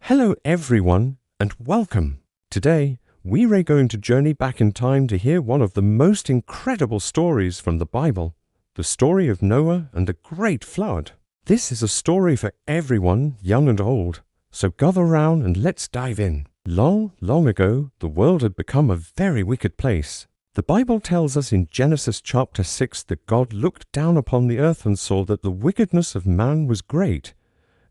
Hello everyone and welcome. Today, we are going to journey back in time to hear one of the most incredible stories from the Bible, the story of Noah and the great flood. This is a story for everyone, young and old, so gather round and let's dive in. Long, long ago, the world had become a very wicked place. The Bible tells us in Genesis chapter 6 that God looked down upon the earth and saw that the wickedness of man was great,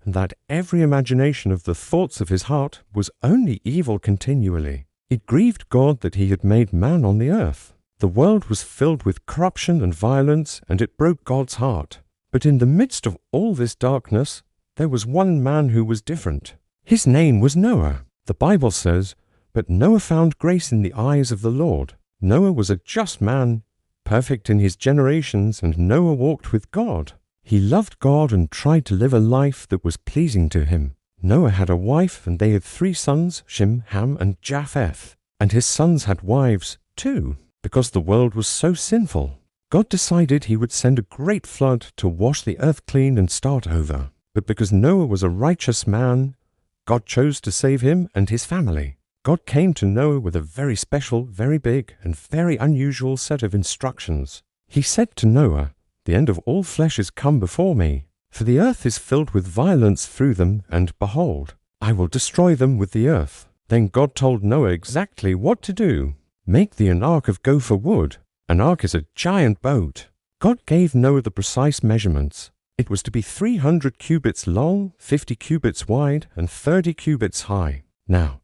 and that every imagination of the thoughts of his heart was only evil continually. It grieved God that he had made man on the earth. The world was filled with corruption and violence, and it broke God's heart. But in the midst of all this darkness, there was one man who was different. His name was Noah. The Bible says, "But Noah found grace in the eyes of the Lord." Noah was a just man, perfect in his generations, and Noah walked with God. He loved God and tried to live a life that was pleasing to him. Noah had a wife, and they had 3 sons, Shem, Ham, and Japheth. And his sons had wives, too, because the world was so sinful. God decided he would send a great flood to wash the earth clean and start over. But because Noah was a righteous man, God chose to save him and his family. God came to Noah with a very special, very big, and very unusual set of instructions. He said to Noah, "The end of all flesh is come before me, for the earth is filled with violence through them, and behold, I will destroy them with the earth." Then God told Noah exactly what to do. Make thee an ark of gopher wood. An ark is a giant boat. God gave Noah the precise measurements. It was to be 300 cubits long, 50 cubits wide, and 30 cubits high. Now,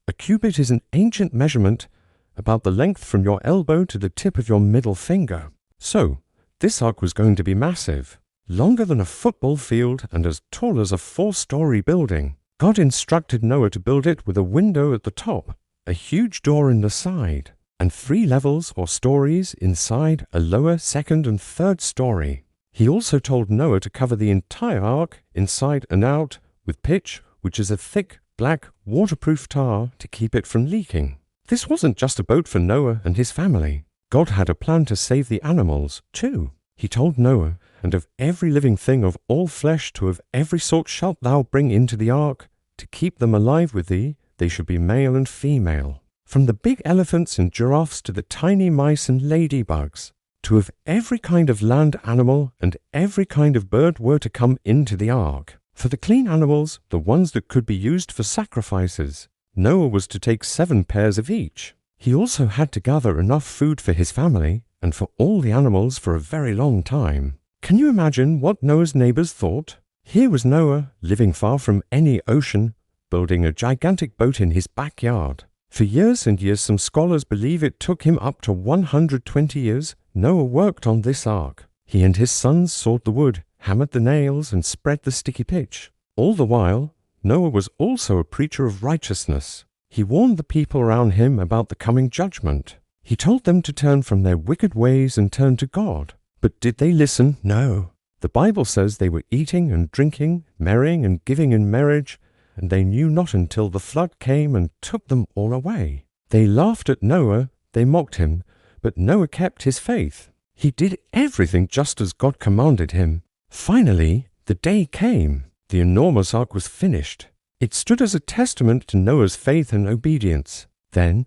a cubit is an ancient measurement about the length from your elbow to the tip of your middle finger. So, this ark was going to be massive, longer than a football field and as tall as a 4-story building. God instructed Noah to build it with a window at the top, a huge door in the side, and 3 levels or stories inside a lower, second, and third story. He also told Noah to cover the entire ark, inside and out, with pitch, which is a thick, black, waterproof tar to keep it from leaking. This wasn't just a boat for Noah and his family. God had a plan to save the animals, too. He told Noah, "And of every living thing of all flesh to of every sort shalt thou bring into the ark, to keep them alive with thee, they should be male and female. From the big elephants and giraffes to the tiny mice and ladybugs, to of every kind of land animal and every kind of bird were to come into the ark. For the clean animals, the ones that could be used for sacrifices, Noah was to take 7 pairs of each. He also had to gather enough food for his family and for all the animals for a very long time." Can you imagine what Noah's neighbors thought? Here was Noah, living far from any ocean, building a gigantic boat in his backyard. For years and years, some scholars believe it took him up to 120 years, Noah worked on this ark. He and his sons sawed the wood, hammered the nails, and spread the sticky pitch. All the while, Noah was also a preacher of righteousness. He warned the people around him about the coming judgment. He told them to turn from their wicked ways and turn to God. But did they listen? No. The Bible says they were eating and drinking, marrying and giving in marriage, and they knew not until the flood came and took them all away. They laughed at Noah, they mocked him, but Noah kept his faith. He did everything just as God commanded him. Finally, the day came. The enormous ark was finished. It stood as a testament to Noah's faith and obedience. Then,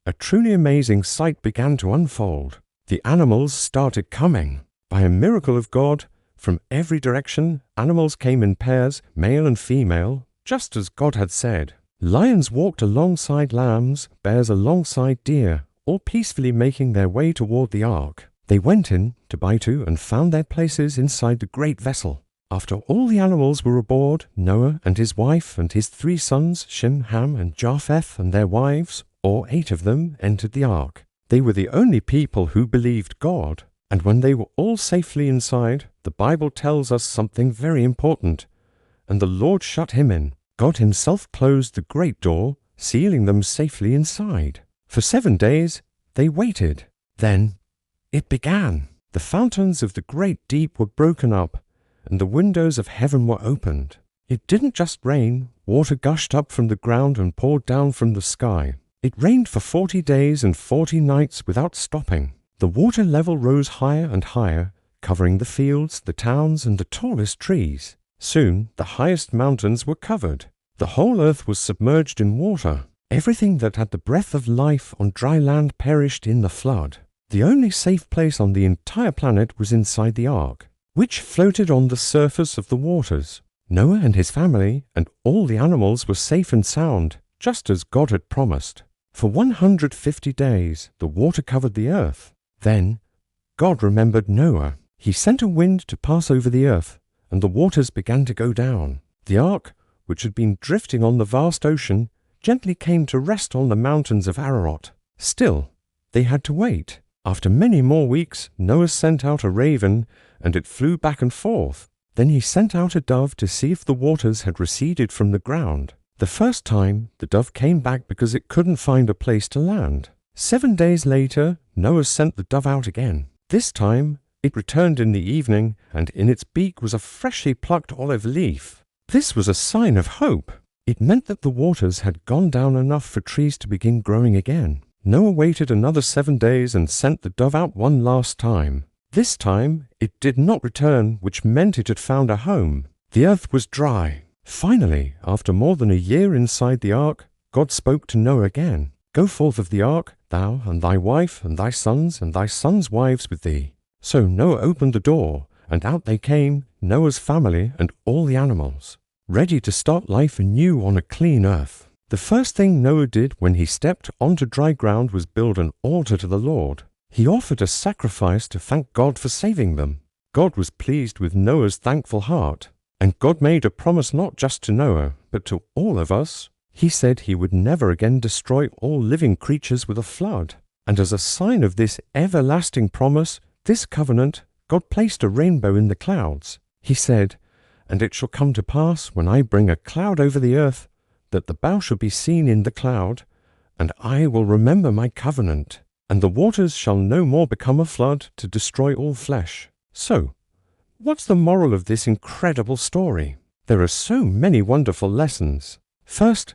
a truly amazing sight began to unfold. The animals started coming. By a miracle of God, from every direction, animals came in pairs, male and female, just as God had said. Lions walked alongside lambs, bears alongside deer, all peacefully making their way toward the ark. They went in to Baitu and found their places inside the great vessel. After all the animals were aboard, Noah and his wife and his 3 sons, Shem, Ham, and Japheth, and their wives, all 8 of them, entered the ark. They were the only people who believed God, and when they were all safely inside, the Bible tells us something very important. And the Lord shut him in. God himself closed the great door, sealing them safely inside. For 7 days, they waited. Then it began. The fountains of the great deep were broken up, and the windows of heaven were opened. It didn't just rain. Water gushed up from the ground and poured down from the sky. It rained for 40 days and 40 nights without stopping. The water level rose higher and higher, covering the fields, the towns, and the tallest trees. Soon the highest mountains were covered. The whole earth was submerged in water. Everything that had the breath of life on dry land perished in the flood. The only safe place on the entire planet was inside the ark, which floated on the surface of the waters. Noah and his family and all the animals were safe and sound, just as God had promised. For 150 days, the water covered the earth. Then, God remembered Noah. He sent a wind to pass over the earth, and the waters began to go down. The ark, which had been drifting on the vast ocean, gently came to rest on the mountains of Ararat. Still, they had to wait. After many more weeks, Noah sent out a raven, and it flew back and forth. Then he sent out a dove to see if the waters had receded from the ground. The first time, the dove came back because it couldn't find a place to land. 7 days later, Noah sent the dove out again. This time, it returned in the evening, and in its beak was a freshly plucked olive leaf. This was a sign of hope. It meant that the waters had gone down enough for trees to begin growing again. Noah waited another 7 days and sent the dove out one last time. This time, it did not return, which meant it had found a home. The earth was dry. Finally, after more than a year inside the ark, God spoke to Noah again. "Go forth of the ark, thou and thy wife and thy sons' wives with thee." So Noah opened the door, and out they came, Noah's family and all the animals, ready to start life anew on a clean earth. The first thing Noah did when he stepped onto dry ground was build an altar to the Lord. He offered a sacrifice to thank God for saving them. God was pleased with Noah's thankful heart, and God made a promise not just to Noah, but to all of us. He said he would never again destroy all living creatures with a flood. And as a sign of this everlasting promise, this covenant, God placed a rainbow in the clouds. He said, "And it shall come to pass, when I bring a cloud over the earth, that the bow shall be seen in the cloud, and I will remember my covenant, and the waters shall no more become a flood to destroy all flesh." So, what's the moral of this incredible story? There are so many wonderful lessons. First,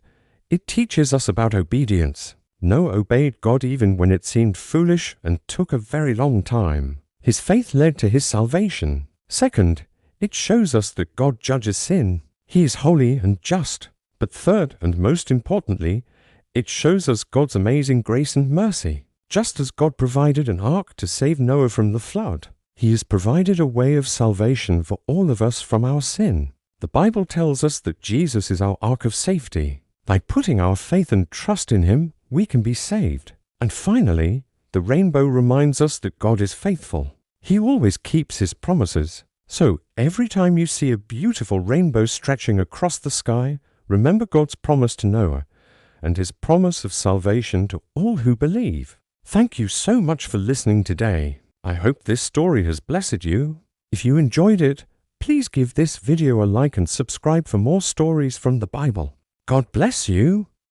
it teaches us about obedience. Noah obeyed God even when it seemed foolish and took a very long time. His faith led to his salvation. Second, it shows us that God judges sin. He is holy and just. But third, and most importantly, it shows us God's amazing grace and mercy. Just as God provided an ark to save Noah from the flood, He has provided a way of salvation for all of us from our sin. The Bible tells us that Jesus is our ark of safety. By putting our faith and trust in Him, we can be saved. And finally, the rainbow reminds us that God is faithful. He always keeps His promises. So every time you see a beautiful rainbow stretching across the sky, remember God's promise to Noah and His promise of salvation to all who believe. Thank you so much for listening today. I hope this story has blessed you. If you enjoyed it, please give this video a like and subscribe for more stories from the Bible. God bless you.